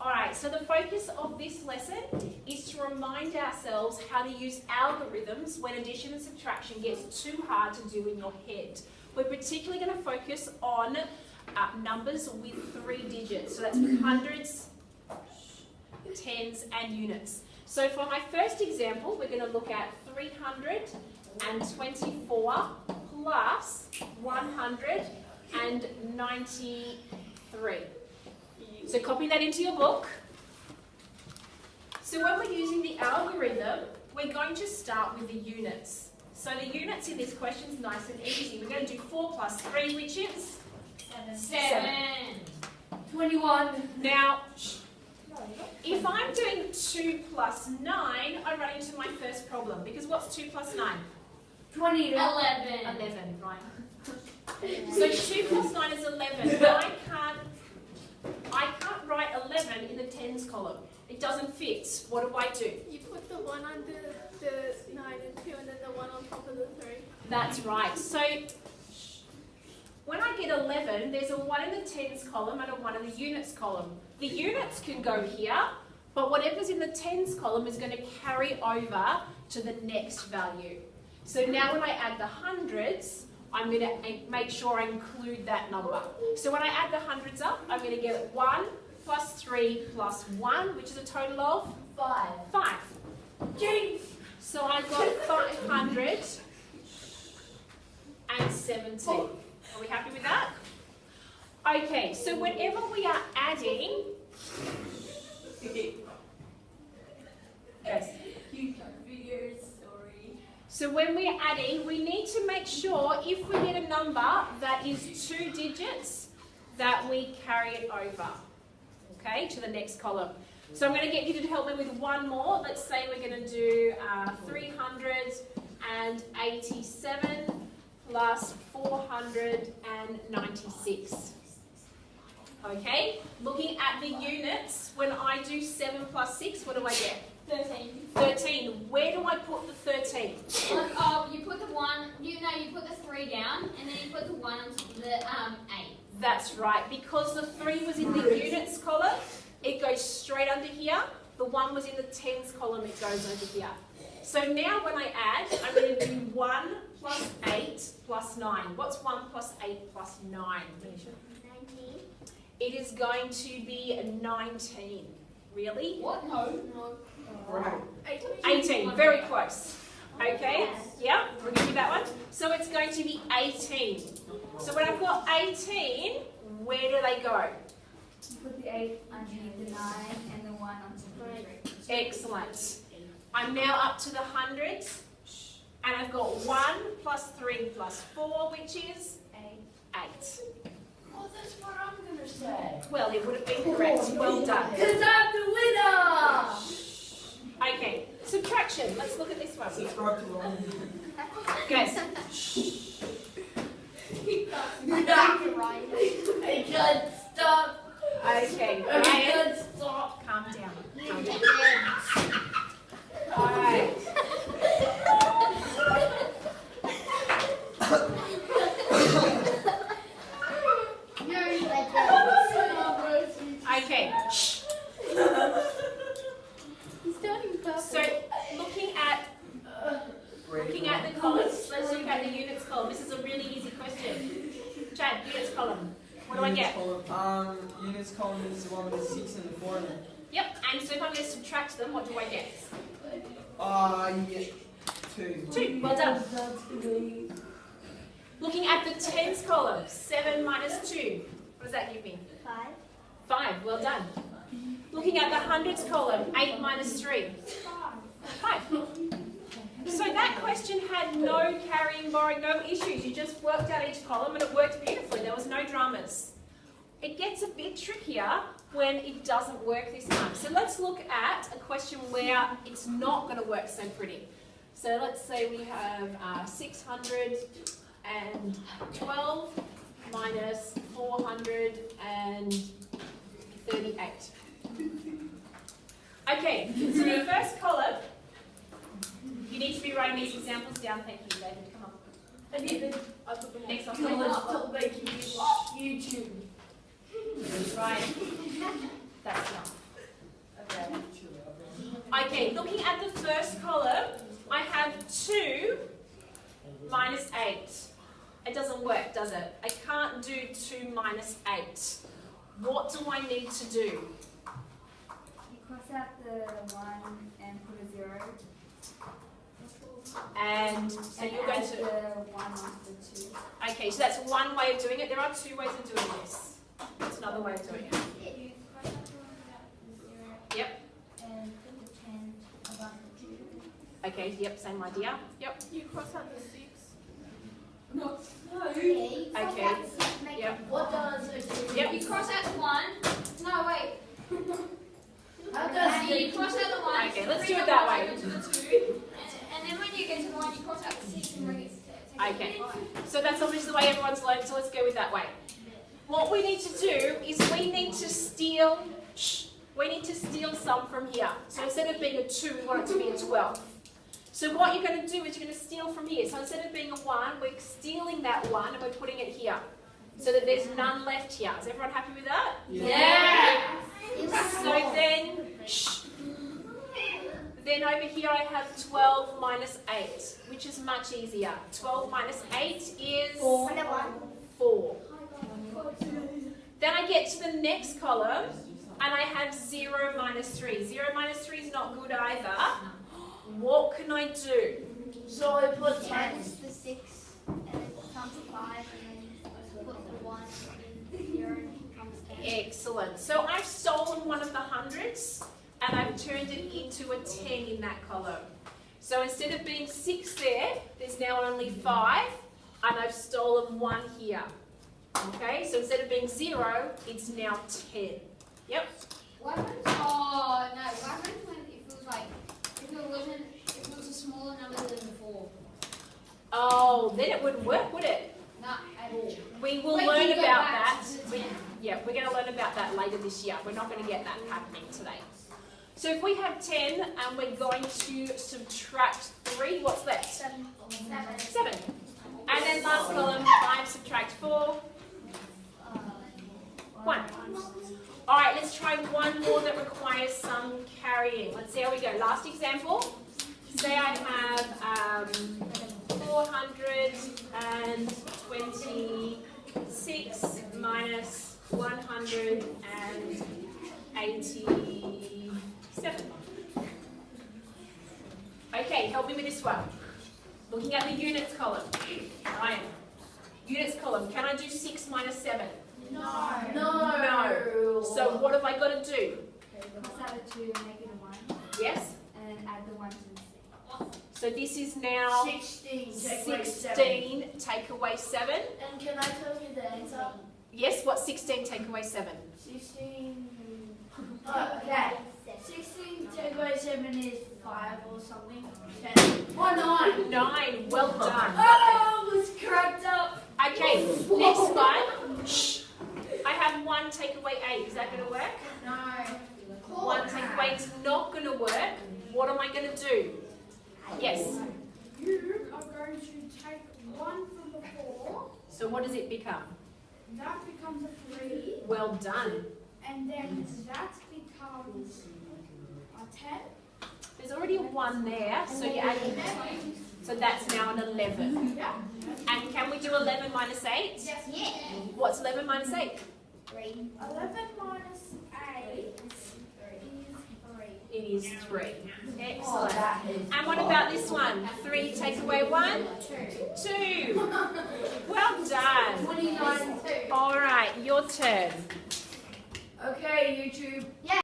Alright, so the focus of this lesson is to remind ourselves how to use algorithms when addition and subtraction gets too hard to do in your head. We're particularly going to focus on numbers with 3 digits. So that's with hundreds, tens and units. So for my first example, we're going to look at 324 plus 193. So copy that into your book. So when we're using the algorithm, we're going to start with the units. So the units in this question is nice and easy. We're going to do 4 plus 3, which is? 7. 21. Now, if I'm doing 2 plus 9, I run into my first problem. Because what's 2 plus 9? 20. 11, right. So 2 plus 9 is 11. I can't write 11 in the tens column. It doesn't fit. What do? You put the 1 under the 9 and 2 and then the 1 on top of the 3. That's right. So when I get 11, there's a 1 in the tens column and a 1 in the units column. The units can go here, but whatever's in the tens column is going to carry over to the next value. So now when I add the hundreds, I'm going to make sure I include that number. So when I add the hundreds up, I'm going to get 1 plus 3 plus 1, which is a total of 5. 5. Jeez. So I've got 517. Are we happy with that? Okay, so whenever we are adding... Yes. So when we're adding, we need to make sure if we get a number that is 2 digits, that we carry it over, okay, to the next column. So I'm going to get you to help me with one more. Let's say we're going to do 387 plus 496. Okay, looking at the units, when I do 7 plus 6, what do I get? 13. 13. Where do I put the 13? You put the 1, you put the 3 down, and then you put the 1 on top of the 8. That's right. Because the 3 was in the units column, it goes straight under here. The 1 was in the tens column, it goes over here. So now when I add, I'm going to do 1 plus 8 plus 9. What's 1 plus 8 plus 9? 19. It is going to be 19. Really? What? No. Right. 18. Very close. Okay? Yeah, we'll give you that one. So it's going to be 18. So when I've got 18, where do they go? You put the 8 underneath the 9 and the 1 on top of the 3. Excellent. I'm now up to the hundreds. And I've got 1 plus 3 plus 4, which is 8. Oh, that's what I'm going to say. Well, it would have been correct. Well done. Because I'm the winner! Okay, subtraction. Let's look at this one. Subscribe to Ron. Guys. I can't stop. Okay, I Ryan, can't stop. calm down. Calm down. All right. Okay. So looking at the columns, let's look at the units column. This is a really easy question. Chad, units column. What do I get? Units column is the one with the 6 and the 4 in it. Yep, and so if I'm going to subtract them, what do I get? You get 2. 2, well done. Looking at the tens column, 7 minus 2. What does that give me? 5. 5, well done. Looking at the hundreds column, 8 minus 3. 5. So that question had no carrying, borrowing, no issues. You just worked out each column and it worked beautifully. There was no dramas. It gets a bit trickier when it doesn't work this time. So let's look at a question where it's not going to work so pretty. So let's say we have 612 minus 438. Okay, so the first column, you need to be writing these examples down. Thank you, David. Come on. Next one. YouTube. Right. That's enough. Okay, looking at the first column, I have 2 minus 8. It doesn't work, does it? I can't do 2 minus 8. What do I need to do? You cross out the 1 and put a 0. And so And you're going add to... the 1 onto the 2. Okay, so that's one way of doing it. There are 2 ways of doing this. That's another way of doing it. You cross out the 1 without the 0. Yep. And put the 10 above the 2. Okay, yep, same idea. Yep. You cross out the 6. Okay. Yep. What does it do? Yep. You cross out the 1. No, wait. How And you cross out the 1. Okay, let's bring do it the that 1 way. over to the 2. And then when you get to the 1, you cross out the 6 and bring it to Okay. So that's obviously the way everyone's learned, so let's go with that way. What we need to do is we need to steal some from here. So instead of being a 2, we want it to be a 12. So what you're going to do is you're going to steal from here. So instead of being a 1, we're stealing that 1 and we're putting it here. So that there's none left here. Is everyone happy with that? Yeah. So then over here I have 12 minus 8, which is much easier. 12 minus 8 is 4. Then I get to the next column and I have 0 minus 3. 0 minus 3 is not good either. What can I do? So I put 10. Minus the 6 and it becomes 5 and then put the 1 in 0 and it becomes 10. Excellent. So I've stolen one of the hundreds and I've turned it into a 10 in that column. So instead of being 6 there, there's now only 5 and I've stolen 1 here. Okay, so instead of being 0, it's now 10. Yep. What happens? Oh, no. What happens when if it was like, if it was a smaller number than 4? Oh, then it wouldn't work, would it? No, at all. We will Wait, learn you go about back that. to the 10. Yeah, we're going to learn about that later this year. We're not going to get that happening today. So if we have 10 and we're going to subtract 3, what's left? 7. 7. And then last column, 5 subtract 4. 1. All right, let's try one more that requires some carrying. Let's see how we go. Last example. Say I have 426 minus 187. Okay, help me with this one. Looking at the units column. Ryan. Units column. Can I do 6 minus 7? No. So what have I got to do? Cross out the 2 and make it a 1. Yes? And add the 1 to the 6. So this is now 16. 16 take away 7. And can I tell you the answer? Yes, what's 16 take away 7? 16. Okay. 16 take away 7 is 5 or something. 10. Oh, 9. 9. Well done. Oh, it was cracked up. Okay, next one. Shh. I have 1 take away 8. Is that going to work? No. 1 take away is not going to work. What am I going to do? Yes. You are going to take 1 from the 4, So what does it become? that becomes a 3, Well done. and then that becomes a 10. There's already a 1 there, so you add. So that's now an 11. Yeah. And can we do 11 minus 8? Yeah. What's 11 minus 8? 3. 11 minus 8 is 3. It is 3. Excellent. And what about this one? 3 take away 1? 2. Well done. 29 and 2. All right, your turn. Okay, YouTube.